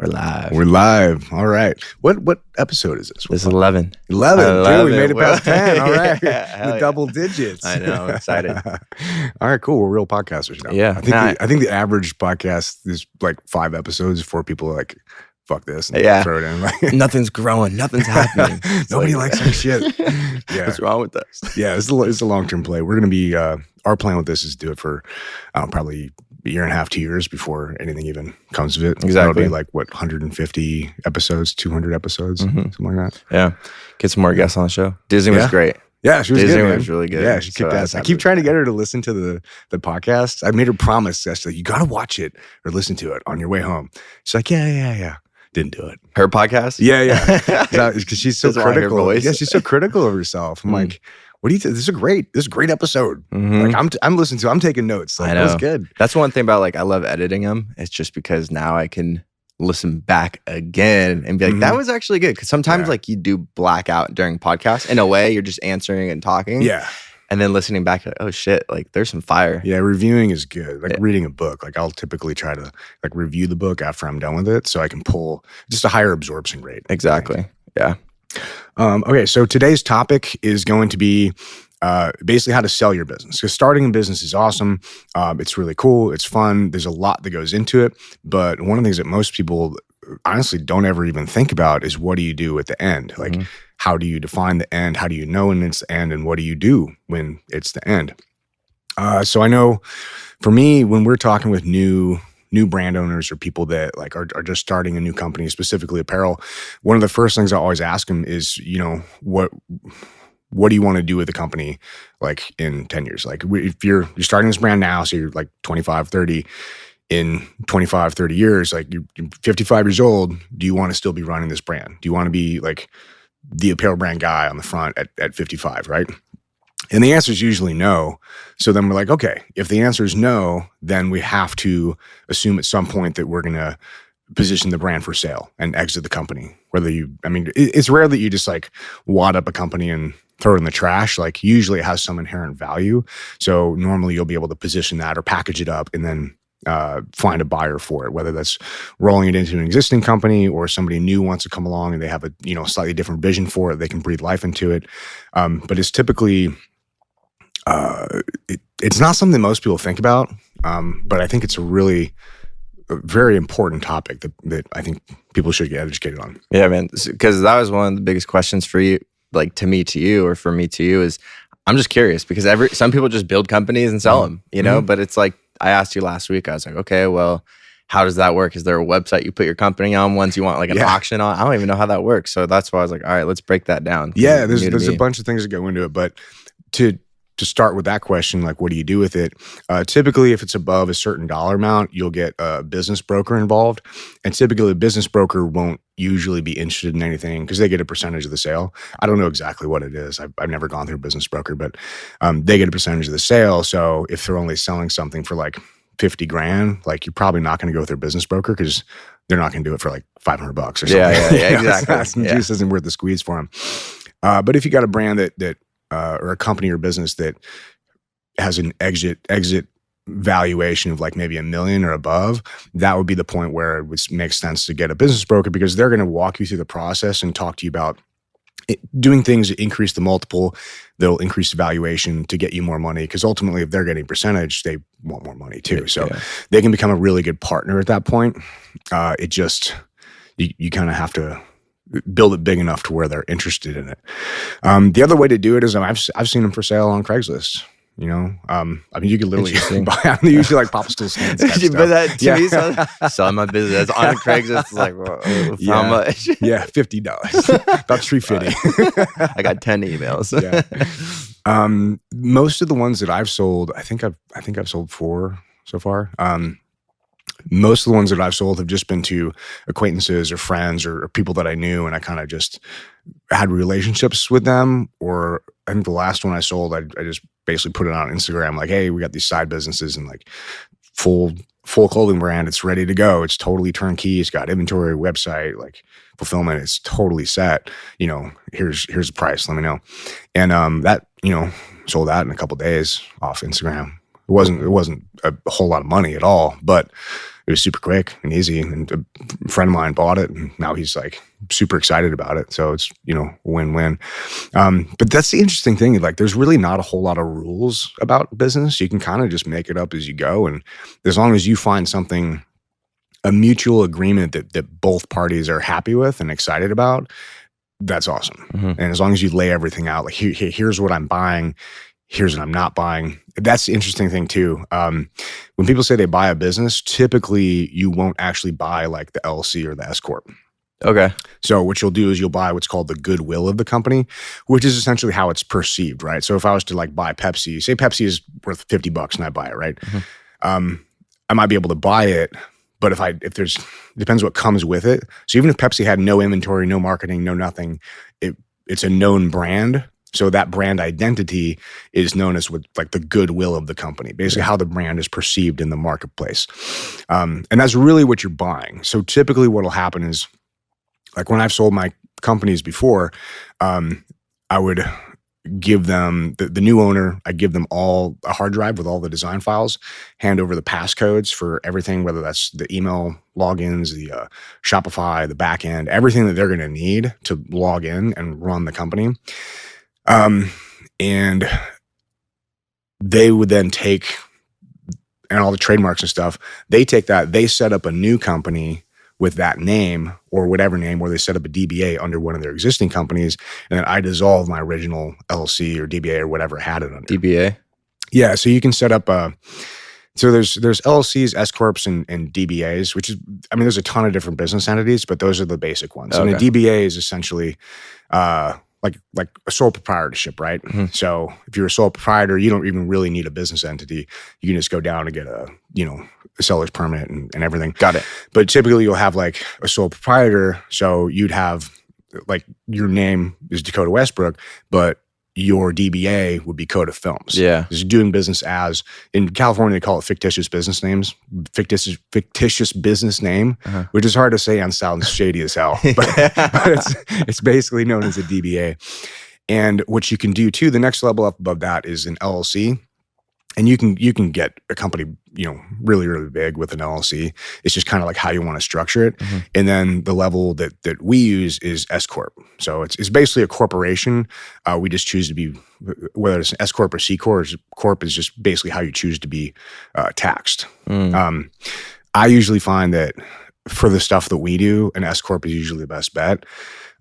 We're live. We're live. All right. What episode is this? This is 11. 11. Dude, we made it past 10. All right. Yeah, the double digits. I know. I'm excited. All right, cool. We're real podcasters now. Yeah. I think the average podcast is like 5 episodes before people are like, fuck this. And throw it in. Like, nothing's growing. Nothing's happening. Nobody likes our shit. Yeah. What's wrong with us? Yeah. It's a long-term play. We're going to be, our plan with this is to do it for probably a year and a half, 2 years before anything even comes of it. Exactly. It'll be like, 150 episodes, 200 episodes, something like that. Yeah. Get some more guests on the show. Disney was great. Yeah, she was Disney good, man. was really good. Yeah, she kicked ass. I keep trying to get her to listen to the podcast. I made her promise yesterday, you got to watch it or listen to it on your way home. She's like, yeah. Didn't do it. Her podcast? Yeah. Because she's so critical. Yeah, she's so critical of herself. I'm like, what do you think? This is a great episode. Like I'm listening to, I'm taking notes. Like, I know. That was good. That's one thing about, like, I love editing them. It's just because now I can listen back again and be like, that was actually good. Because sometimes like you do black out during podcasts. In a way, you're just answering and talking. Yeah. And then listening back, like, oh shit, like there's some fire. Yeah, reviewing is good. Like reading a book, like I'll typically try to like review the book after I'm done with it so I can pull just a higher absorption rate. Exactly. Yeah. Okay, so today's topic is going to be basically how to sell your business. Because starting a business is awesome. It's really cool. It's fun. There's a lot that goes into it. But one of the things that most people honestly don't ever even think about is what do you do at the end? Like, how do you define the end? How do you know when it's the end? And what do you do when it's the end? So I know for me, when we're talking with new brand owners or people that like are just starting a new company, specifically apparel, one of the first things I always ask them is, what do you want to do with the company like in 10 years? Like if you're starting this brand now, so you're like 25, 30, in 25, 30 years, like you're 55 years old, do you want to still be running this brand? Do you want to be like the apparel brand guy on the front at 55, right? And the answer is usually no. So then we're like, okay, if the answer is no, then we have to assume at some point that we're going to position the brand for sale and exit the company. It's rare that you just like wad up a company and throw it in the trash. Like usually it has some inherent value. So normally you'll be able to position that or package it up and then find a buyer for it, whether that's rolling it into an existing company or somebody new wants to come along and they have a slightly different vision for it. They can breathe life into it. But it's typically, it's not something most people think about. But I think it's a very important topic that I think people should get educated on. Yeah, man. Because that was one of the biggest questions for you, like to me to you, or for me to you, is I'm just curious because some people just build companies and sell them, but it's like, I asked you last week, I was like, okay, well, how does that work? Is there a website you put your company on once you want like an auction on? I don't even know how that works. So that's why I was like, all right, let's break that down. Yeah, there's a bunch of things that go into it. But to start with that question, like what do you do with it? Typically, if it's above a certain dollar amount, you'll get a business broker involved. And typically, a business broker won't usually be interested in anything because they get a percentage of the sale. I don't know exactly what it is. I've never gone through a business broker, but they get a percentage of the sale. So if they're only selling something for like 50 grand, like you're probably not going to go with their business broker because they're not going to do it for like $500 or something. Yeah, exactly. Juice isn't worth the squeeze for them. But if you got a brand that or a company or business that has an exit valuation of like maybe $1 million or above, that would be the point where it would make sense to get a business broker because they're going to walk you through the process and talk to you about doing things that increase the multiple, that'll increase the valuation to get you more money. Because ultimately, if they're getting a percentage, they want more money too. So they can become a really good partner at that point. It just, you kind of have to build it big enough to where they're interested in it. The other way to do it is I've seen them for sale on Craigslist. You could literally buy them. They usually like popsicle stands. But that to me, selling my business on Craigslist is like, how much? Yeah, $50. About $350. I got 10 emails. Most of the ones that I've sold, I think I've sold 4 so far. Most of the ones that I've sold have just been to acquaintances or friends or people that I knew, and I kind of just had relationships with them. Or I think the last one I sold, I just basically put it on Instagram, like, hey, we got these side businesses and like full clothing brand. It's ready to go. It's totally turnkey. It's got inventory, website, like fulfillment. It's totally set. Here's the price. Let me know. And that sold out in a couple of days off Instagram. It wasn't a whole lot of money at all, but it was super quick and easy. And a friend of mine bought it, and now he's like super excited about it. So it's, win-win. But that's the interesting thing. Like, there's really not a whole lot of rules about business. You can kind of just make it up as you go. And as long as you find something, a mutual agreement that both parties are happy with and excited about, that's awesome. And as long as you lay everything out, like, here's what I'm buying, here's what I'm not buying. That's the interesting thing too. When people say they buy a business, typically you won't actually buy like the LLC or the S Corp. Okay. So what you'll do is you'll buy what's called the goodwill of the company, which is essentially how it's perceived, right? So if I was to like buy Pepsi, say Pepsi is worth $50 and I buy it, right? I might be able to buy it, but if there's, depends what comes with it. So even if Pepsi had no inventory, no marketing, no nothing, it's a known brand. So that brand identity is known as like the goodwill of the company, basically how the brand is perceived in the marketplace. And that's really what you're buying. So typically what'll happen is, like when I've sold my companies before, I would give them, the new owner, I give them all a hard drive with all the design files, hand over the passcodes for everything, whether that's the email logins, the Shopify, the back end, everything that they're going to need to log in and run the company. And they would then take, and all the trademarks and stuff, they take that, they set up a new company with that name or whatever name, where they set up a DBA under one of their existing companies, and then I dissolve my original LLC or DBA or whatever I had it under. DBA? Yeah, so you can set up so there's LLCs, S Corps, and DBAs, which is, I mean, there's a ton of different business entities, but those are the basic ones. Okay. And a DBA is essentially like a sole proprietorship, right? So if you're a sole proprietor, you don't even really need a business entity. You can just go down and get a seller's permit and everything. Got it. But typically you'll have like a sole proprietor. So you'd have like your name is Dakota Westbrook, but your DBA would be Kota Films. Yeah. Just doing business as, in California, they call it fictitious business names, fictitious business name, which is hard to say and sounds shady as hell, but it's basically known as a DBA. And what you can do too, the next level up above that is an LLC. And you can get a company, really, really big with an LLC. It's just kind of like how you want to structure it. And then the level that we use is S Corp. So it's basically a corporation. We just choose to be, whether it's S Corp or C Corp is just basically how you choose to be taxed. I usually find that for the stuff that we do, an S Corp is usually the best bet.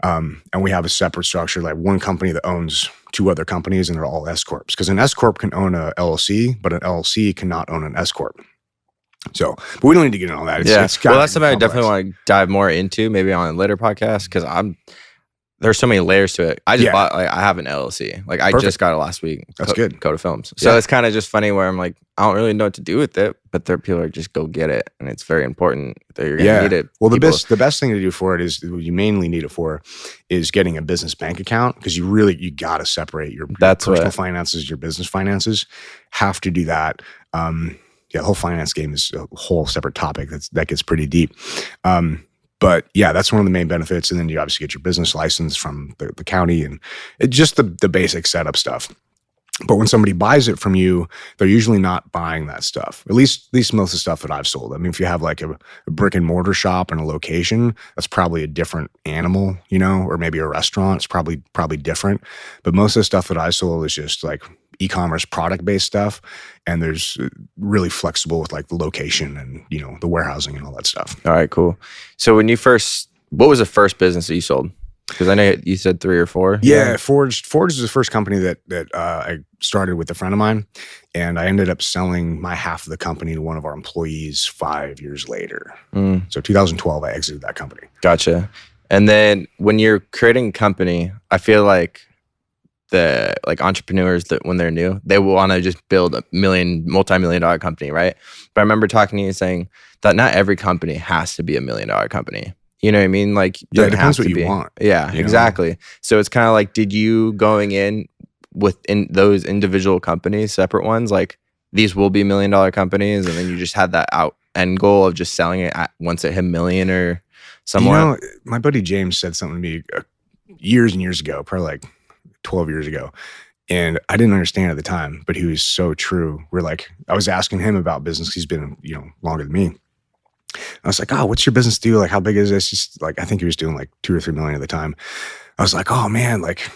And we have a separate structure, like one company that owns two other companies, and they're all S Corps. Because an S Corp can own a LLC, but an LLC cannot own an S Corp. So, but we don't need to get into all that. It's well, that's something I definitely want to dive more into, maybe on a later podcast, because there's so many layers to it. I just bought, like, I have an LLC. Like, I just got it last week. That's good. Kota Films. So it's kind of just funny where I'm like, I don't really know what to do with it, but people are just go get it. And it's very important that you're going to need it. Well, the best thing to do for it is, what you mainly need it for is getting a business bank account, because you got to separate your personal finances, your business finances. Have to do that. The whole finance game is a whole separate topic that gets pretty deep. But yeah, that's one of the main benefits. And then you obviously get your business license from the county, and just the basic setup stuff. But when somebody buys it from you, they're usually not buying that stuff. At least most of the stuff that I've sold. I mean, if you have like a brick and mortar shop and a location, that's probably a different animal, or maybe a restaurant. It's probably different. But most of the stuff that I sold is just like e-commerce product-based stuff, and there's really flexible with like the location and the warehousing and all that stuff. All right, cool. So what was the first business that you sold? Because I know you said 3 or 4. Yeah, Forged is the first company that I started with a friend of mine, and I ended up selling my half of the company to one of our employees 5 years later. So 2012, I exited that company. Gotcha. And then when you're creating a company, I feel like entrepreneurs, that when they're new, they will want to just build a multi-million-dollar company, right? But I remember talking to you saying that not every company has to be $1 million company. You know what I mean? Like, it depends what you want. Yeah, exactly. So it's kind of like, did you going in within those individual companies, separate ones, like these will be $1 million companies, and then you just had that end goal of just selling it once it hit $1 million or somewhere? My buddy James said something to me years and years ago, probably like 12 years ago. And I didn't understand at the time, but he was so true. I was asking him about business. He's been, longer than me. I was like, oh, what's your business do? Like, how big is this? Just like, I think he was doing like 2 or 3 million at the time. I was like, oh man, like,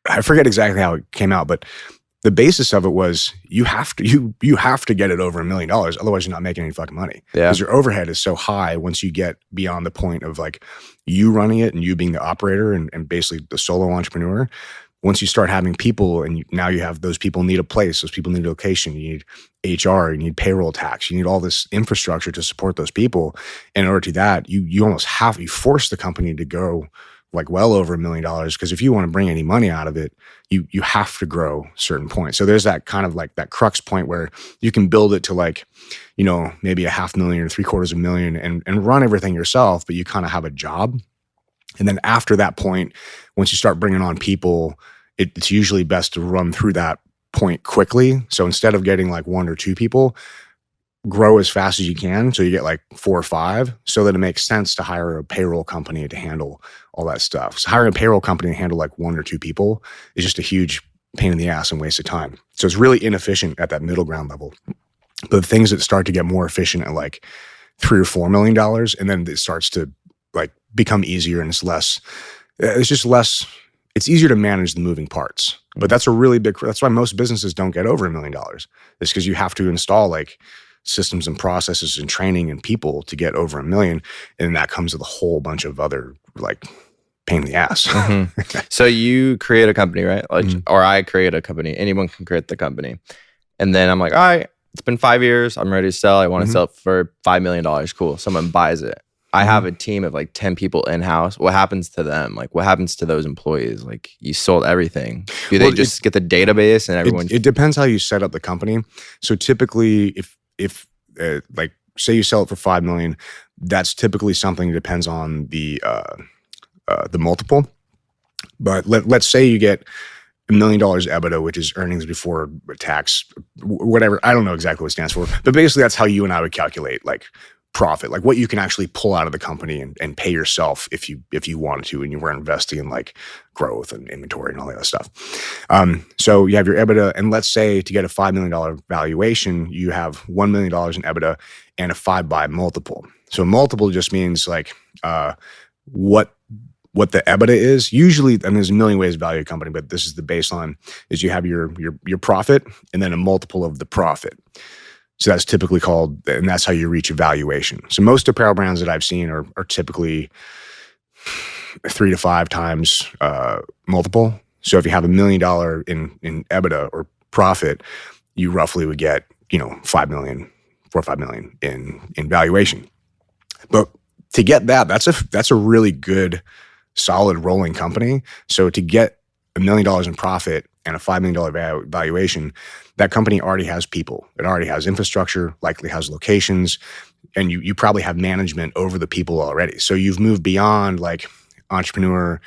I forget exactly how it came out, but the basis of it was you have to get it over $1 million. Otherwise you're not making any fucking money. Yeah. Because your overhead is so high once you get beyond the point of like you running it and you being the operator and basically the solo entrepreneur. Once you start having people and now you have those people need a place, those people need a location, you need HR, you need payroll tax, you need all this infrastructure to support those people. And in order to do that, you almost you force the company to go like well over $1 million, because if you want to bring any money out of it, you have to grow certain points. So there's that kind of like that crux point where you can build it to like, you know, maybe $500,000 or $750,000 and run everything yourself, but you kind of have a job. And then after that point, once you start bringing on people, it's usually best to run through that point quickly. So instead of getting like 1 or 2 people, grow as fast as you can. So you get like 4 or 5, so that it makes sense to hire a payroll company to handle all that stuff. So hiring a payroll company to handle like 1 or 2 people is just a huge pain in the ass and waste of time. So it's really inefficient at that middle ground level. But the things that start to get more efficient at like $3 or $4 million, and then it starts to like become easier and it's easier to manage the moving parts. But that's that's why most businesses don't get over $1 million. It's because you have to install like systems and processes and training and people to get over $1 million. And that comes with a whole bunch of other like pain in the ass. Mm-hmm. So you create a company, right? Like, or I create a company. Anyone can create the company. And then I'm like, all right, it's been 5 years. I'm ready to sell. I want to sell it for $5 million. Cool. Someone buys it. I have a team of like 10 people in-house. What happens to them? Like, what happens to those employees? Like, you sold everything. Do they just get the database and everyone? It depends how you set up the company. So typically, if like say you sell it for $5 million, that's typically something that depends on the multiple. But let's say you get $1 million EBITDA, which is earnings before tax, whatever. I don't know exactly what it stands for, but basically that's how you and I would calculate like profit, like what you can actually pull out of the company and pay yourself if you wanted to, and you were investing in like growth and inventory and all that other stuff. So you have your EBITDA, and let's say to get a $5 million valuation, you have $1 million in EBITDA and a 5x multiple. So a multiple just means like what the EBITDA is. Usually, and there's a million ways to value a company, but this is the baseline, is you have your profit and then a multiple of the profit. So that's typically called, and that's how you reach a valuation. So most apparel brands that I've seen are typically 3 to 5 times multiple. So if you have $1 million in EBITDA or profit, you roughly would get, $4 or $5 million in valuation. But to get that's a really good, solid rolling company. So to get $1 million in profit and a $5 million valuation, that company already has people. It already has infrastructure, likely has locations, and you probably have management over the people already. So you've moved beyond like entrepreneur,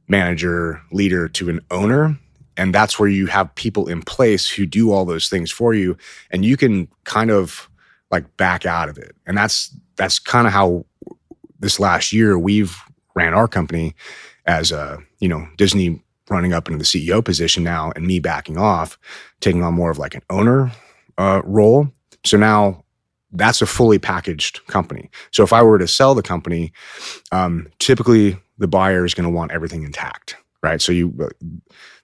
manager, leader to an owner. And that's where you have people in place who do all those things for you. And you can kind of like back out of it. And that's kind of how this last year we've ran our company as Disney running up into the CEO position now and me backing off, taking on more of like an owner role. So now that's a fully packaged company. So if I were to sell the company, typically the buyer is going to want everything intact, right? So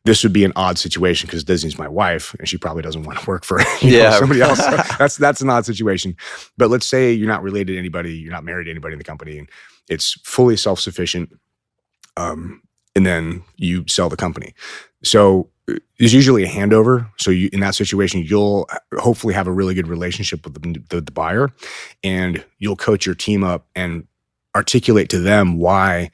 this would be an odd situation because Disney's my wife and she probably doesn't want to work for somebody else. So that's an odd situation. But let's say you're not related to anybody, you're not married to anybody in the company, and it's fully self-sufficient. And then you sell the company. So there's usually a handover. So in that situation, you'll hopefully have a really good relationship with the buyer, and you'll coach your team up and articulate to them why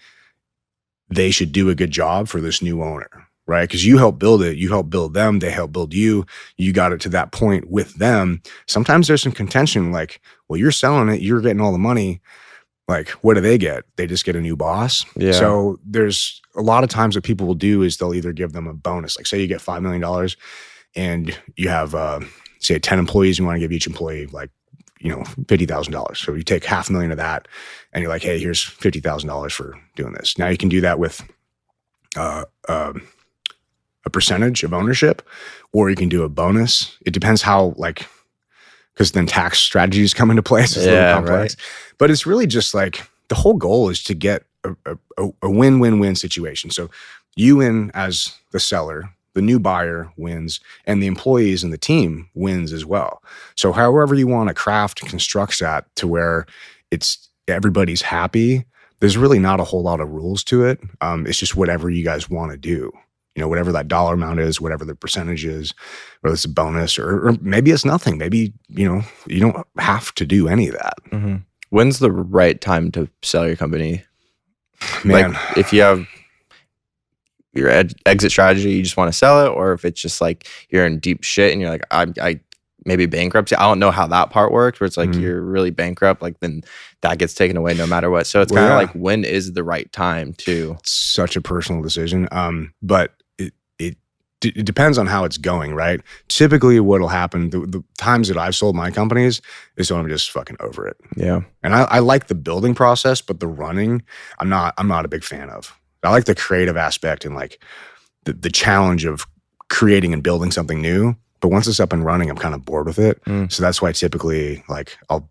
they should do a good job for this new owner, right? Because you help build it, you help build them, they help build you. You got it to that point with them. Sometimes there's some contention like, well, you're selling it, you're getting all the money. Like, what do they get? They just get a new boss. Yeah. So there's a lot of times what people will do is they'll either give them a bonus. Like say you get $5 million and you have, say 10 employees, you want to give each employee like, $50,000. So you take $500,000 of that and you're like, hey, here's $50,000 for doing this. Now you can do that with a percentage of ownership, or you can do a bonus. It depends how because then tax strategies come into place. It's a little complex. Right. But it's really just like the whole goal is to get a win-win-win situation. So you win as the seller, the new buyer wins, and the employees and the team wins as well. So however you want to craft and construct that to where it's everybody's happy, there's really not a whole lot of rules to it. It's just whatever you guys want to do. You know, whatever that dollar amount is, whatever the percentage is, whether it's a bonus or maybe it's nothing. Maybe, you know, you don't have to do any of that. Mm-hmm. When's the right time to sell your company? Man. Like if you have your exit strategy, you just want to sell it, or if it's just like you're in deep shit and you're like, I maybe bankruptcy. I don't know how that part works, where it's like you're really bankrupt, like then that gets taken away no matter what. So it's kind of like, when is the right time to? It's such a personal decision. But it depends on how it's going, right? Typically what'll happen, the times that I've sold my companies is when I'm just fucking over it. Yeah. And I like the building process, but the running, I'm not a big fan of. I like the creative aspect and like the challenge of creating and building something new. But once it's up and running, I'm kind of bored with it. So that's why typically like I'll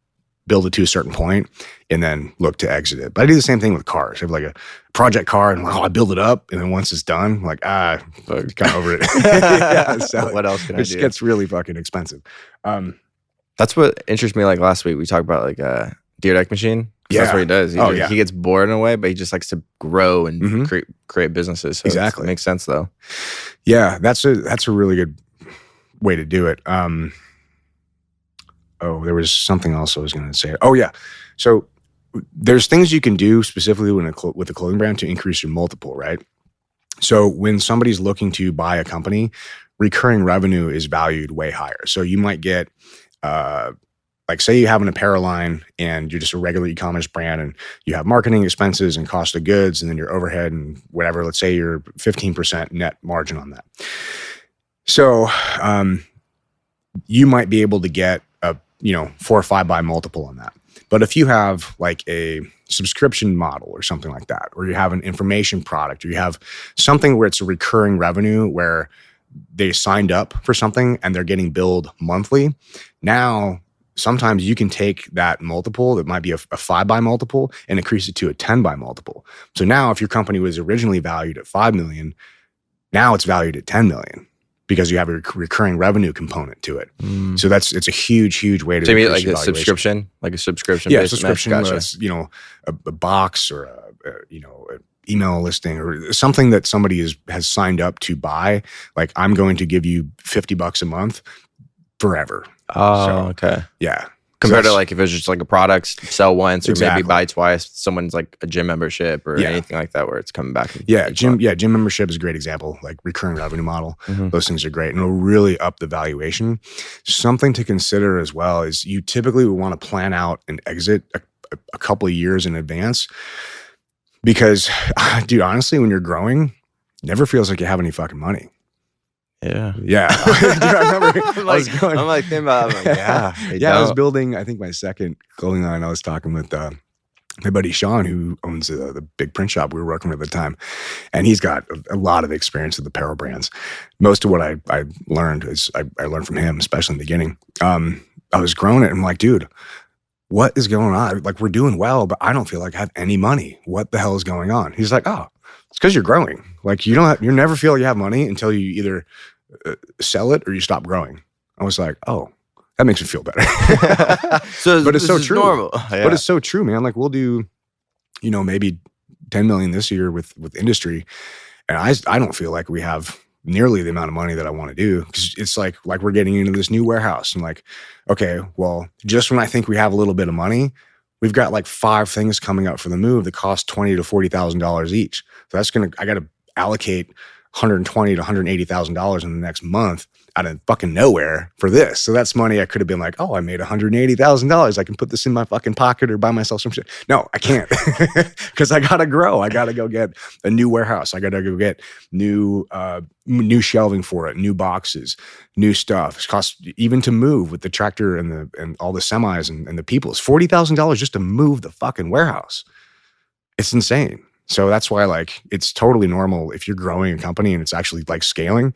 build it to a certain point and then look to exit it. But I do the same thing with cars. I have like a project car and I build it up, and then once it's done, I'm like, kind of over it. So what else can I do? It gets really fucking expensive. That's what interests me. Like last week, we talked about like a deer deck machine. Yeah. That's what he does. He gets bored in a way, but he just likes to grow and create businesses. So exactly. It makes sense though. Yeah, that's a really good way to do it. There was something else I was going to say. Oh yeah. So there's things you can do specifically with a clothing brand to increase your multiple, right? So when somebody's looking to buy a company, recurring revenue is valued way higher. So you might get, like say you have an apparel line and you're just a regular e-commerce brand and you have marketing expenses and cost of goods and then your overhead and whatever, let's say you're 15% net margin on that. So you might be able to get a 4 or 5 by multiple on that. But if you have like a subscription model or something like that, or you have an information product, or you have something where it's a recurring revenue where they signed up for something and they're getting billed monthly, now sometimes you can take that multiple that might be a 5 by multiple and increase it to a 10 by multiple. So now if your company was originally valued at 5 million, now it's valued at 10 million. Because you have a recurring revenue component to it. So it's a huge way to so you mean like a subscription? Like a subscription? Yeah, subscription, a box or an email listing or something that somebody has signed up to buy. Like I'm going to give you $50 a month forever. Oh, okay. Yeah. Compared to like if it's just like a product, sell once or maybe buy twice, someone's like a gym membership or anything like that where it's coming back. Gym membership is a great example, like recurring revenue model. Those things are great and it'll really up the valuation. Something to consider as well is you typically would want to plan out an exit a couple of years in advance because, dude, honestly, when you're growing, it never feels like you have any fucking money. Yeah. Dude, I remember I'm like thinking about it. I was building, I think my second clothing line. I was talking with my buddy Sean, who owns the big print shop we were working with at the time. And he's got a lot of experience with apparel brands. Most of what I learned is I learned from him, especially in the beginning. I was growing it and I'm like, dude, what is going on? Like we're doing well, but I don't feel like I have any money. What the hell is going on? He's like, oh, it's because you're growing. Like you never feel like you have money until you either sell it or you stop growing. I was like, oh, that makes me feel better. But it's so true. Normal. Yeah. But it's so true, man. Like we'll do, maybe 10 million this year with industry. And I don't feel like we have nearly the amount of money that I want to do because it's like we're getting into this new warehouse and like, okay, well, just when I think we have a little bit of money, we've got like 5 things coming up for the move that cost $20,000 to $40,000 each. So I got to allocate $120,000 to $180,000 in the next month out of fucking nowhere for this. So that's money I could have been like, oh, I made $180,000. I can put this in my fucking pocket or buy myself some shit. No, I can't because I got to grow. I got to go get a new warehouse. I got to go get new shelving for it, new boxes, new stuff. It costs even to move with the tractor and all the semis and the people. It's $40,000 just to move the fucking warehouse. It's insane. So that's why like it's totally normal if you're growing a company and it's actually like scaling.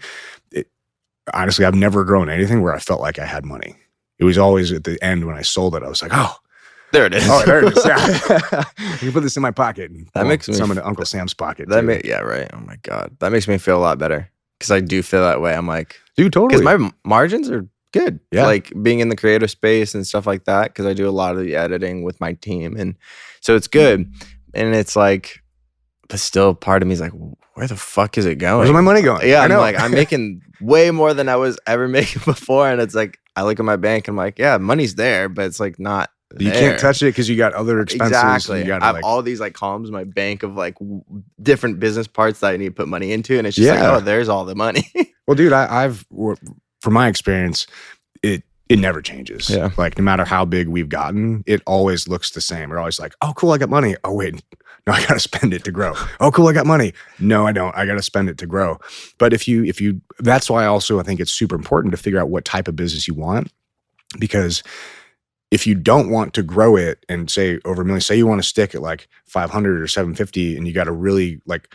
Honestly, I've never grown anything where I felt like I had money. it was always at the end when I sold it, I was like, oh, There it is. there it is. Yeah. You can put this in my pocket. And That makes me some in Uncle Sam's pocket. Yeah, right. Oh my God. That makes me feel a lot better. Because I do feel that way. I'm like, dude, totally. Because my margins are good. Yeah. Like being in the creative space and stuff like that. Because I do a lot of the editing with my team. And so it's good. And it's like, but still part of me is like, where the fuck is it going? Where's my money going? Yeah, I'm like, I'm making way more than I was ever making before. And it's like, I look at my bank and I'm like, yeah, money's there, but it's like not You can't touch it because you got other expenses. Exactly. You got I have all these like columns in my bank of like different business parts that I need to put money into. And it's just like, oh, there's all the money. Well, dude, I've from my experience, it never changes. Yeah. Like no matter how big we've gotten, it always looks the same. We're always like, oh, cool, I got money. Oh, wait, no, I got to spend it to grow. Oh, cool, I got money. No, I don't. I got to spend it to grow. But if you, that's why also I think it's super important to figure out what type of business you want, because if you don't want to grow it and say over $1 million, say you want to stick at like 500 or 750 and you got a really like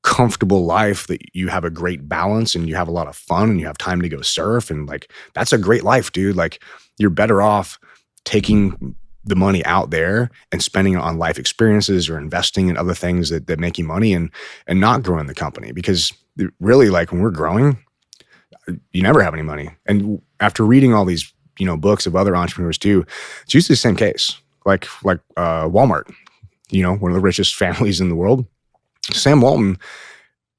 comfortable life that you have a great balance and you have a lot of fun and you have time to go surf and like, that's a great life, dude. Like you're better off taking the money out there and spending it on life experiences or investing in other things that make you money and not growing the company. Because really like when we're growing, you never have any money. And after reading all these, books of other entrepreneurs too, it's usually the same case. Like Walmart, one of the richest families in the world. Sam Walton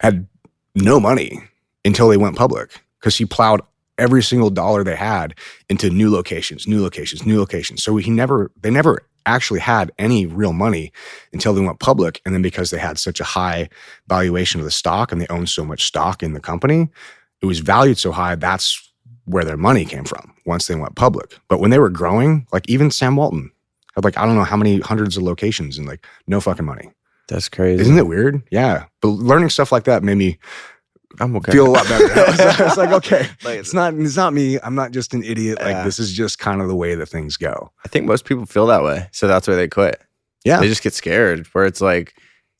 had no money until they went public because he plowed every single dollar they had into new locations. So they never actually had any real money until they went public. And then because they had such a high valuation of the stock and they owned so much stock in the company, it was valued so high. That's where their money came from once they went public. But when they were growing, like even Sam Walton had like, I don't know how many hundreds of locations and like no fucking money. That's crazy. Isn't it weird? Yeah. But learning stuff like that made me okay. feel a lot better. I was like, okay, it's not me. I'm not just an idiot. Like this is just kind of the way that things go. I think most people feel that way. So that's why they quit. Yeah. They just get scared where it's like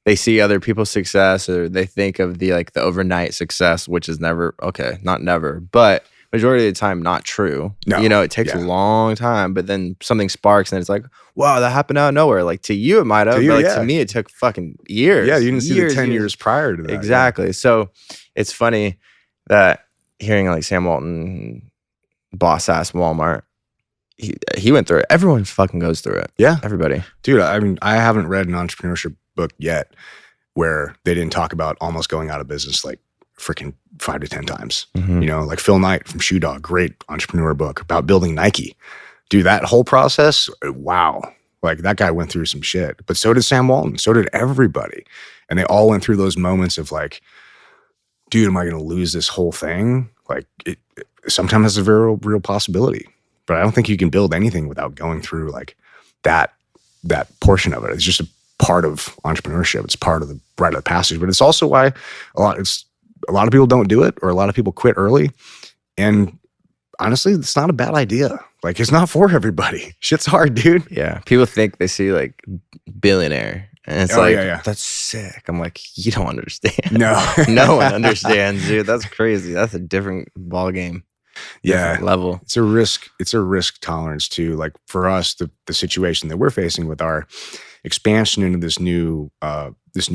they see other people's success or they think of the overnight success, which is never, not never, but majority of the time not true. No. It takes a long time, but then something sparks and it's like, wow, that happened out of nowhere. Like to you, it might have, but to me, it took fucking years. Yeah, you didn't see the 10 years prior to that. Exactly. Yeah. So it's funny that hearing like Sam Walton, boss ass Walmart, he went through it. Everyone fucking goes through it. Yeah. Everybody. Dude, I mean, I haven't read an entrepreneurship book yet where they didn't talk about almost going out of business like freaking 5 to 10 times. Mm-hmm. Like Phil Knight from Shoe Dog, great entrepreneur book about building Nike. Dude, that whole process, wow. Like that guy went through some shit. But so did Sam Walton. So did everybody. And they all went through those moments of like, dude, am I going to lose this whole thing? Like it sometimes has a very real possibility. But I don't think you can build anything without going through like that portion of it. It's just a part of entrepreneurship. It's part of the rite of the passage. But it's also why a lot of people don't do it, or a lot of people quit early. And honestly, it's not a bad idea. Like it's not for everybody. Shit's hard, dude. Yeah. People think they see like billionaire and it's that's sick. I'm like, you don't understand. No. No one understands, dude. That's crazy. That's a different ball game. Yeah. Level. It's a risk tolerance too. Like for us, the situation that we're facing with our expansion into this new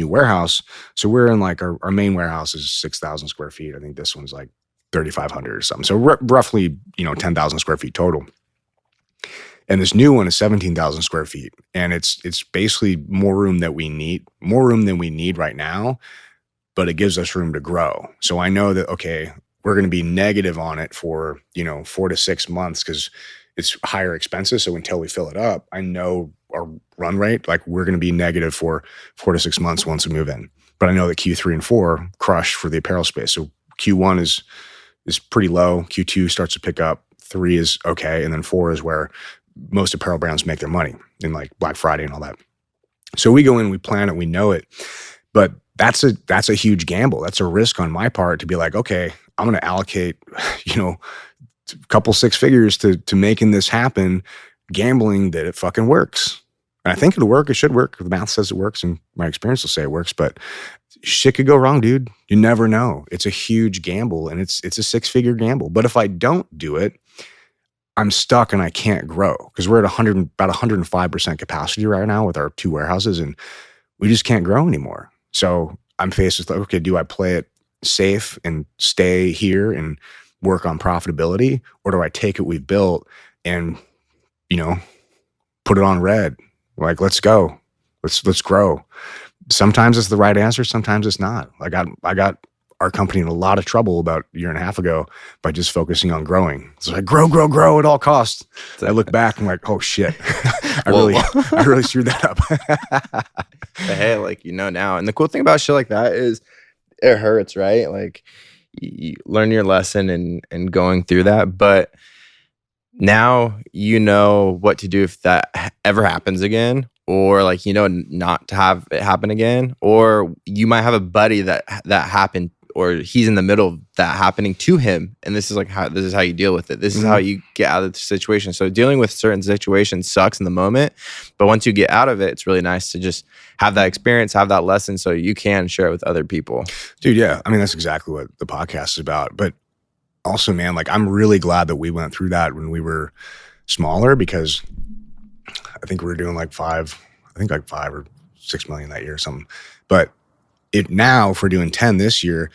warehouse. So we're in like our main warehouse is 6,000 square feet. I think this one's like 3,500 or something. So roughly, 10,000 square feet total. And this new one is 17,000 square feet. And it's basically more room than we need right now, but it gives us room to grow. So I know that, okay, we're going to be negative on it for, 4 to 6 months because it's higher expenses. So until we fill it up, I know our run rate, like we're going to be negative for 4 to 6 months once we move in. But I know that Q3 and 4 crush for the apparel space. So Q1 is pretty low. Q2 starts to pick up. 3 is okay. And then 4 is where most apparel brands make their money in like Black Friday and all that. So we go in, we plan it, we know it. But that's a huge gamble. That's a risk on my part to be like, okay, I'm going to allocate, a couple 6 figures to making this happen, gambling that it fucking works. And I think it'll work. It should work. The math says it works, and my experience will say it works. But shit could go wrong, dude. You never know. It's a huge gamble, and it's a 6-figure gamble. But if I don't do it, I'm stuck and I can't grow because we're at about 105% capacity right now with our 2 warehouses, and we just can't grow anymore. So I'm faced with, like, okay, do I play it safe and stay here and work on profitability, or do I take what we've built and, you know, put it on red? Like, let's go, let's grow. Sometimes it's the right answer, sometimes it's not. I got our company in a lot of trouble about a year and a half ago by just focusing on growing. It's like grow at all costs. I look back and I'm like, oh shit, I really screwed that up. But hey, like, now. And the cool thing about shit like that is it hurts, right? Like, you learn your lesson and going through that. But now you know what to do if that ever happens again, or like, not to have it happen again. Or you might have a buddy that happened, or he's in the middle of that happening to him, and this is how you deal with it. This is how you get out of the situation. So dealing with certain situations sucks in the moment, but once you get out of it, it's really nice to just have that experience, have that lesson, so you can share it with other people. Dude, yeah. I mean, that's exactly what the podcast is about. But also, man, like, I'm really glad that we went through that when we were smaller, because I think we were doing like 5 or 6 million that year or something. But now, if we're doing 10 this year,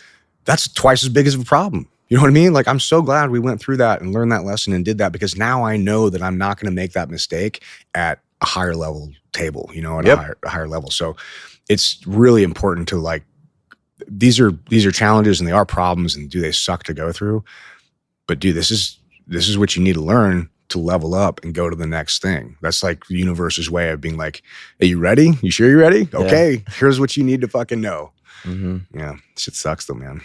that's twice as big as a problem. You know what I mean? Like, I'm so glad we went through that and learned that lesson and did that, because now I know that I'm not going to make that mistake at a higher level table, at a higher level. So it's really important to, like, these are challenges, and they are problems, and do they suck to go through? But dude, this is what you need to learn to level up and go to the next thing. That's like the universe's way of being like, are you ready? You sure you're ready? Okay, here's what you need to fucking know. Yeah, shit sucks though, man.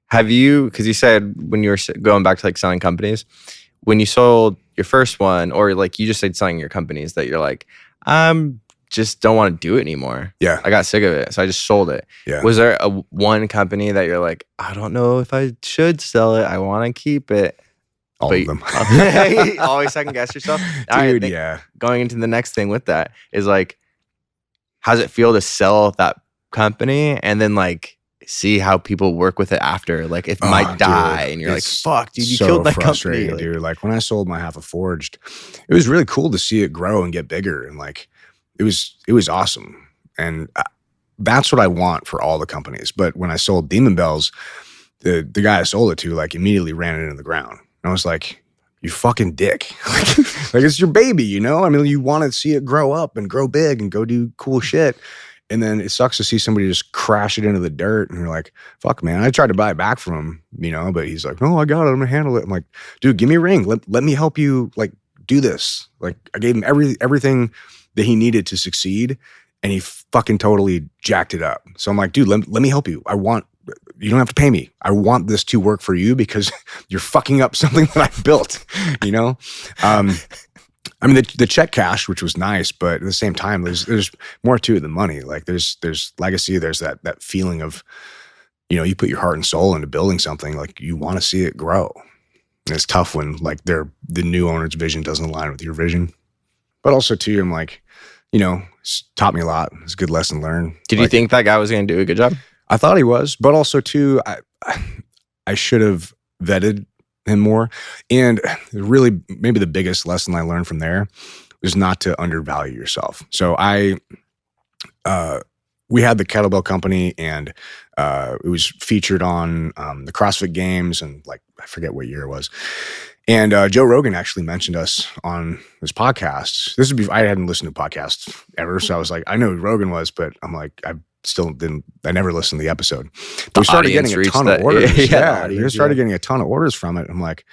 Have you, because you said when you were going back to like selling companies, when you sold your first one, or like you just said selling your companies, that you're like, just don't want to do it anymore. Yeah. I got sick of it, so I just sold it. Yeah. Was there one company that you're like, I don't know if I should sell it, I want to keep it? All of them. You always second guess yourself. Dude, yeah. Going into the next thing with that is like, how's it feel to sell that company and then like see how people work with it after? Like, it might die, and you're like, fuck, dude, you killed that company. Dude. Like, when I sold my half of Forged, it was really cool to see it grow and get bigger, and like, it was awesome. And that's what I want for all the companies. But when I sold Demon Bells, the guy I sold it to, like, immediately ran it into the ground. And I was like, you fucking dick. Like, it's your baby, I mean, you want to see it grow up and grow big and go do cool shit. And then it sucks to see somebody just crash it into the dirt, and you're like, fuck, man. I tried to buy it back from him, but he's like, no, I got it, I'm gonna handle it. I'm like, dude, give me a ring. Let me help you, like, do this. Like, I gave him everything that he needed to succeed, and he fucking totally jacked it up. So I'm like, dude, let me help you. You don't have to pay me. I want this to work for you, because you're fucking up something that I built, I mean, the check cash, which was nice, but at the same time, there's more to it than money. Like, there's legacy. There's that feeling of, you put your heart and soul into building something. Like, you want to see it grow. And it's tough when, like, the new owner's vision doesn't align with your vision. But also too, I'm like, it's taught me a lot. It's a good lesson learned. Did you think that guy was going to do a good job? I thought he was, but also too, I should have vetted him more. And really, maybe the biggest lesson I learned from there was not to undervalue yourself. So we had the kettlebell company, and it was featured on the CrossFit Games, and like, I forget what year it was. And Joe Rogan actually mentioned us on his podcast. This would be, I hadn't listened to podcasts ever, so I was like, I know who Rogan was, but I'm like, I never listened to the episode. But we started getting a ton of orders. We started getting a ton of orders from it. I'm like,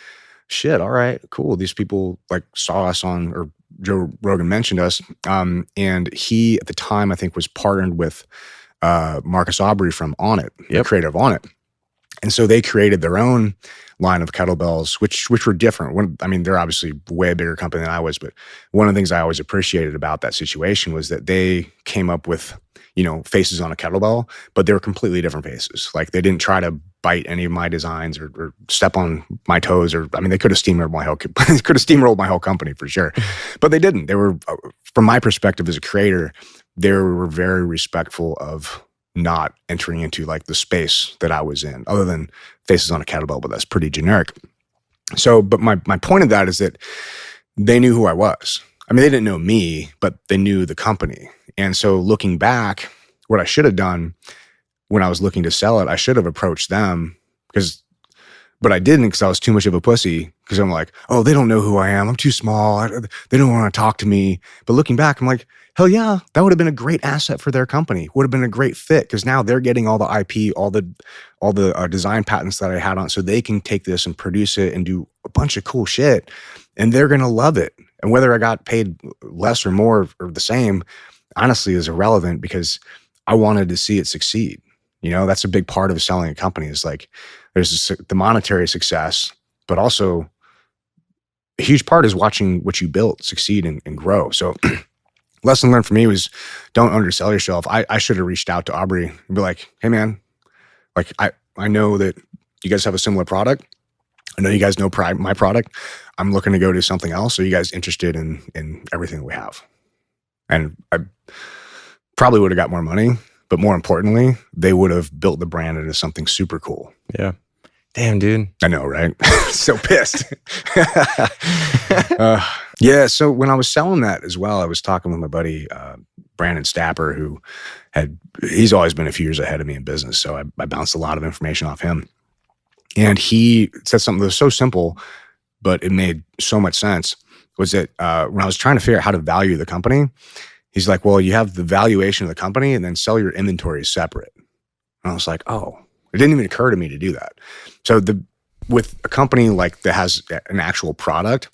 shit, all right, cool. These people like saw us or Joe Rogan mentioned us. And he, at the time, I think was partnered with Marcus Aubrey from Onnit, the creator of Onnit. And so they created their own line of kettlebells, which were different. They're obviously way bigger company than I was, but one of the things I always appreciated about that situation was that they came up with, faces on a kettlebell, but they were completely different faces. Like, they didn't try to bite any of my designs or step on my toes, they could have steamrolled my whole company for sure, but they didn't. They were, from my perspective as a creator, they were very respectful of not entering into like the space that I was in, other than faces on a kettlebell, but that's pretty generic. So, but my point of that is that they knew who I was. I mean, they didn't know me, but they knew the company. And so looking back, what I should have done when I was looking to sell it, I should have approached them but I didn't because I was too much of a pussy because I'm like, oh, they don't know who I am. I'm too small. They don't want to talk to me. But looking back, I'm like, hell yeah, that would have been a great asset for their company. Would have been a great fit because now they're getting all the IP, all the design patents that I had on, so they can take this and produce it and do a bunch of cool shit, and they're gonna love it. And whether I got paid less or more or the same, honestly, is irrelevant because I wanted to see it succeed. That's a big part of selling a company is like there's the monetary success, but also a huge part is watching what you built succeed and grow. So lesson learned for me was don't undersell yourself. I should have reached out to Aubrey and be like, hey man, like I know that you guys have a similar product. I know you guys know my product. I'm looking to go to something else. Are you guys interested in everything we have? And I probably would have got more money. But more importantly, they would have built the brand into something super cool. Yeah. Damn, dude. I know, right? So pissed. Yeah. So when I was selling that as well, I was talking with my buddy, Brandon Stapper, he's always been a few years ahead of me in business. So I bounced a lot of information off him. And he said something that was so simple, but it made so much sense, was that when I was trying to figure out how to value the company, he's like, well, you have the valuation of the company and then sell your inventory separate. And I was like, oh, it didn't even occur to me to do that. So with a company like that has an actual product,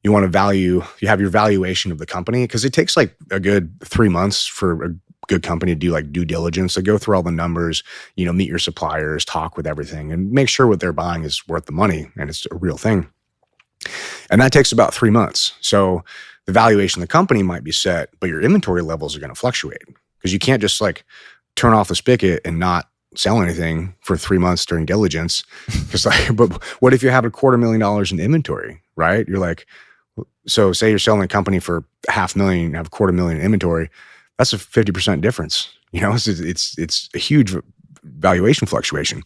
you have your valuation of the company, because it takes like a good 3 months for a good company to do like due diligence. So go through all the numbers, meet your suppliers, talk with everything, and make sure what they're buying is worth the money and it's a real thing. And that takes about 3 months. So the valuation of the company might be set, but your inventory levels are going to fluctuate because you can't just like turn off the spigot and not sell anything for 3 months during diligence. Because but what if you have $250,000 in inventory, right? You're like, so say you're selling a company for $500,000, you have $250,000 in inventory. That's a 50% difference. It's a huge valuation fluctuation.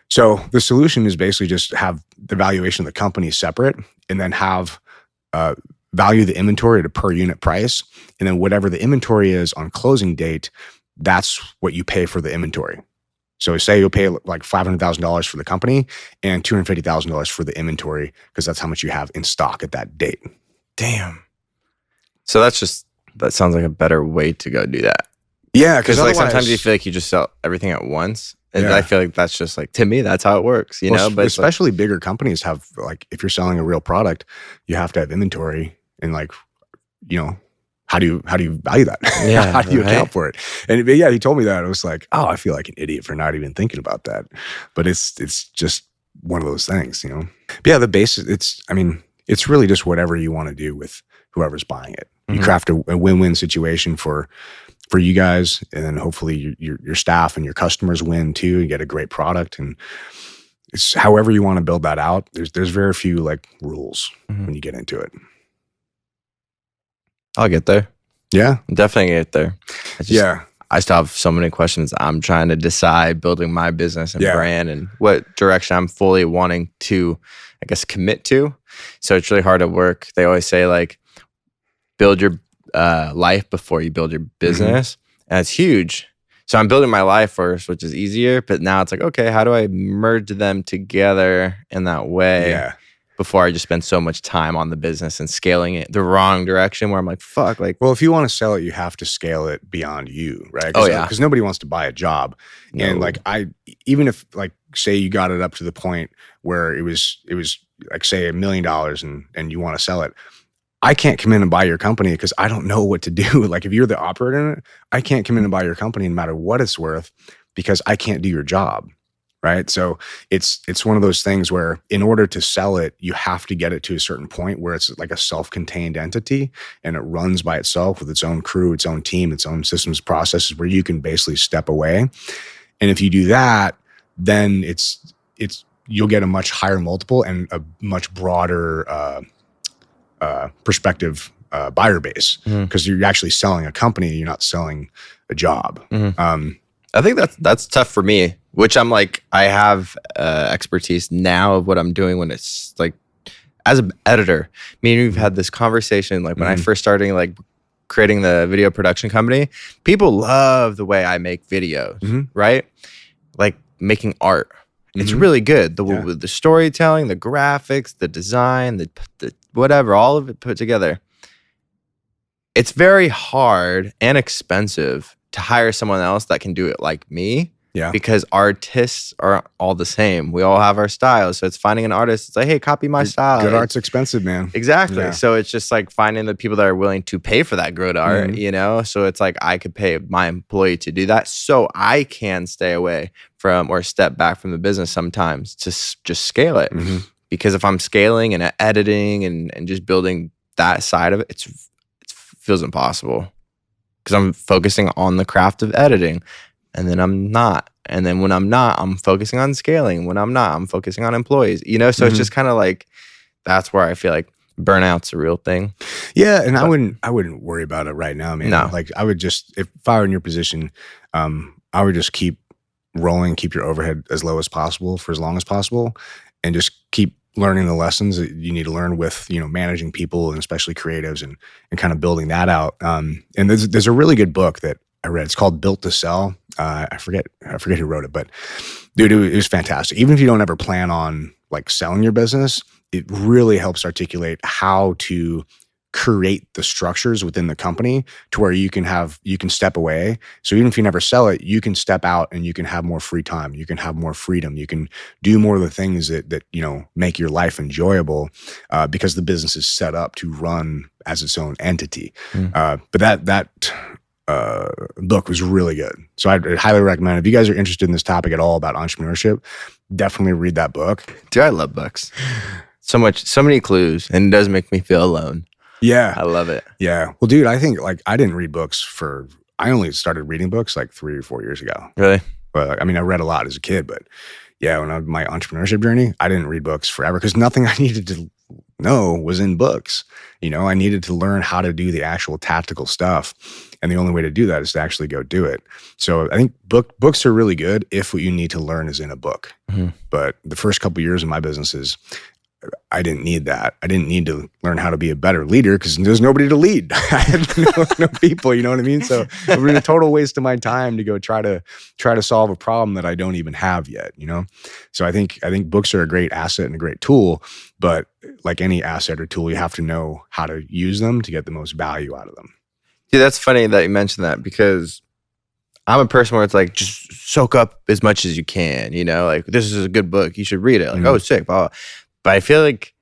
So the solution is basically just have the valuation of the company separate, and then have value the inventory at a per unit price. And then whatever the inventory is on closing date, that's what you pay for the inventory. So say you'll pay like $500,000 for the company and $250,000 for the inventory, because that's how much you have in stock at that date. Damn. So that sounds like a better way to go do that. Yeah. Because like sometimes you feel like you just sell everything at once. And I feel like that's just like, to me, that's how it works, But especially bigger companies have, like, if you're selling a real product, you have to have inventory, and like, how do you value that? Yeah, how do you account for it? And yeah, he told me that. I was like, oh, I feel like an idiot for not even thinking about that. But it's just one of those things, But yeah, the basis, it's really just whatever you want to do with whoever's buying it. You craft a win-win situation for you guys, and then hopefully your staff and your customers win too, and get a great product. And it's however you want to build that out. There's very few like rules when you get into it. I'll get there. Yeah, definitely get there. I still have so many questions. I'm trying to decide building my business and brand and what direction I'm fully wanting to, I guess, commit to. So it's really hard at work. They always say like, build your life before you build your business. And it's huge. So I'm building my life first, which is easier. But now it's like, okay, how do I merge them together in that way before I just spend so much time on the business and scaling it the wrong direction where I'm like, fuck. Like, well, if you want to sell it, you have to scale it beyond you, right? Because nobody wants to buy a job. No. And like even if like, say you got it up to the point where it was like, say $1 million and you want to sell it, I can't come in and buy your company because I don't know what to do. Like if you're the operator in it, I can't come in and buy your company no matter what it's worth because I can't do your job, right? So it's one of those things where in order to sell it, you have to get it to a certain point where it's like a self-contained entity and it runs by itself with its own crew, its own team, its own systems, processes, where you can basically step away. And if you do that, then you'll get a much higher multiple and a much broader prospective buyer base, because you're actually selling a company, you're not selling a job. I think that's tough for me which I'm like, I have expertise now of what I'm doing when it's like, as an editor, me and you've had this conversation, like when I first started like creating the video production company, people love the way I make videos, right? Like making art. It's really good. The storytelling, the graphics, the design, the whatever, all of it put together. It's very hard and expensive to hire someone else that can do it like me. Yeah. Because artists are all the same. We all have our styles. So it's finding an artist. It's like, hey, copy my style. Good art's expensive, man. Exactly. Yeah. So it's just like finding the people that are willing to pay for that good art, you know? So it's like I could pay my employee to do that so I can stay away from or step back from the business sometimes to just scale it. Because if I'm scaling and editing and just building that side of it, it feels impossible. Because I'm focusing on the craft of editing. And then I'm not. And then when I'm not, I'm focusing on scaling. When I'm not, I'm focusing on employees. You know, so it's just kind of like, that's where I feel like burnout's a real thing. Yeah, and I wouldn't worry about it right now, man. No. Like I would just, if I were in your position, I would just keep rolling, keep your overhead as low as possible for as long as possible, and just keep learning the lessons that you need to learn with, you know, managing people and especially creatives and kind of building that out. And there's a really good book that I read. It's called Built to Sell. I forget who wrote it, but dude, it was fantastic. Even if you don't ever plan on like selling your business, it really helps articulate how to create the structures within the company to where you can step away. So even if you never sell it, you can step out and you can have more free time. You can have more freedom. You can do more of the things that you know make your life enjoyable because the business is set up to run as its own entity. But that book was really good. So I'd highly recommend, if you guys are interested in this topic at all about entrepreneurship, definitely read that book. Dude, I love books. So many clues, and it does make me feel alone. Yeah. I love it. Yeah. Well, dude, I think like I didn't read books I only started reading books like 3 or 4 years ago. Really? But I mean, I read a lot as a kid, but yeah, when I was my entrepreneurship journey, I didn't read books forever because nothing I needed to know was in books. You know, I needed to learn how to do the actual tactical stuff. And the only way to do that is to actually go do it. So I think books are really good if what you need to learn is in a book. But the first couple of years of my businesses, I didn't need that. I didn't need to learn how to be a better leader because there's nobody to lead. I had no people, you know what I mean? So it would be a total waste of my time to go try to solve a problem that I don't even have yet, you know? So I think books are a great asset and a great tool, but like any asset or tool, you have to know how to use them to get the most value out of them. Dude, that's funny that you mentioned that because I'm a person where it's like, just soak up as much as you can, you know? Like, this is a good book. You should read it. Like, oh, sick, blah, blah. But I feel like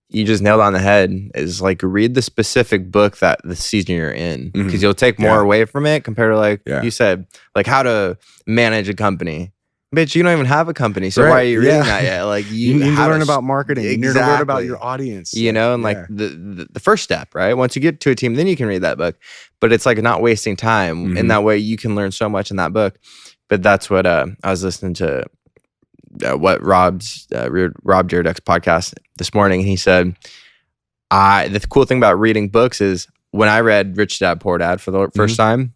you just nailed on the head is like read the specific book that the season you're in because you'll take more away from it compared to like you said, like how to manage a company. Bitch, you don't even have a company, so why are you reading that yet? Like you need to learn about marketing. You need to learn about your audience. You know, and like the first step, right? Once you get to a team, then you can read that book. But it's like not wasting time. In that way, you can learn so much in that book. But that's what I was listening to. What Rob Dyrdek's podcast this morning. He said, the cool thing about reading books is when I read Rich Dad Poor Dad for the first time,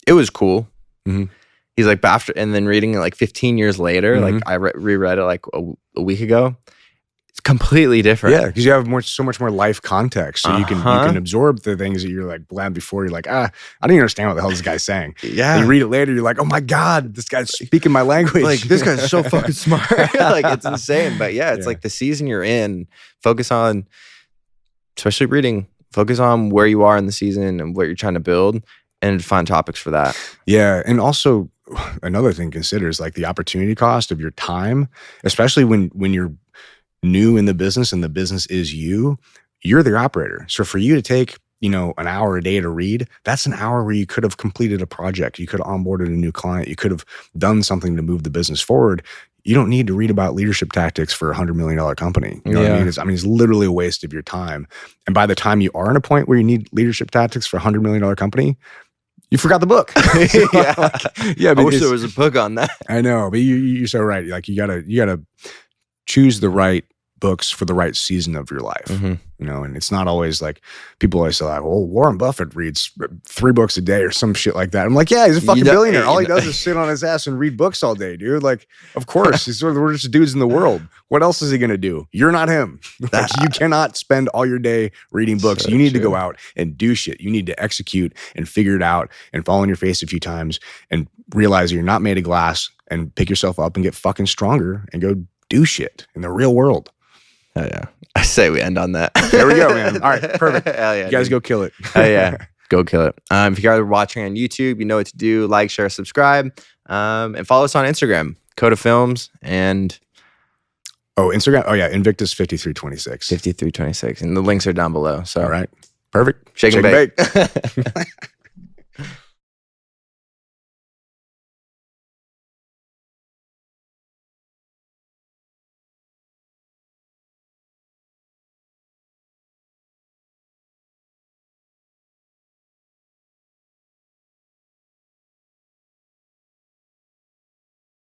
it was cool. He's like, but after, and then reading it like 15 years later, like I reread it like a week ago. It's completely different. Yeah, because you have so much more life context, so you can absorb the things that you're like bland before. You're like, I don't even understand what the hell this guy's saying. And you read it later, you're like, oh my god, this guy's speaking my language. Like this guy's so fucking smart. Like it's insane. But yeah, it's like the season you're in. Focus on, especially reading. Focus on where you are in the season and what you're trying to build, and find topics for that. Yeah, and also another thing to consider is like the opportunity cost of your time, especially when you're new in the business and the business is you're the operator. So for you to take, you know, an hour a day to read, that's an hour where you could have completed a project. You could have onboarded a new client. You could have done something to move the business forward. You don't need to read about leadership tactics for $100 million company. You know what I mean? It's literally a waste of your time. And by the time you are in a point where you need leadership tactics for a $100 million company, you forgot the book. I wish there was a book on that. I know, but you're so right. Like you gotta choose the right books for the right season of your life. You know, and it's not always like people always say, like, "Oh, Warren Buffett reads 3 books a day or some shit like that." I'm like, yeah, he's a fucking billionaire. All he does is sit on his ass and read books all day, dude. Like, of course, he's one of the richest dudes in the world. What else is he gonna do? You're not him. Like, you cannot spend all your day reading books. So you need to go out and do shit. You need to execute and figure it out and fall on your face a few times and realize you're not made of glass and pick yourself up and get fucking stronger and go do shit in the real world. Oh yeah. I say we end on that. There we go, man. All right, perfect. Hell yeah, you guys go kill it. Oh yeah. Go kill it. If you guys are watching on YouTube, you know what to do. Like, share, subscribe. And follow us on Instagram, Kota Films, and Instagram. Oh yeah, Invictus 5326. 5326. And the links are down below. So all right. Perfect. Shake and bake.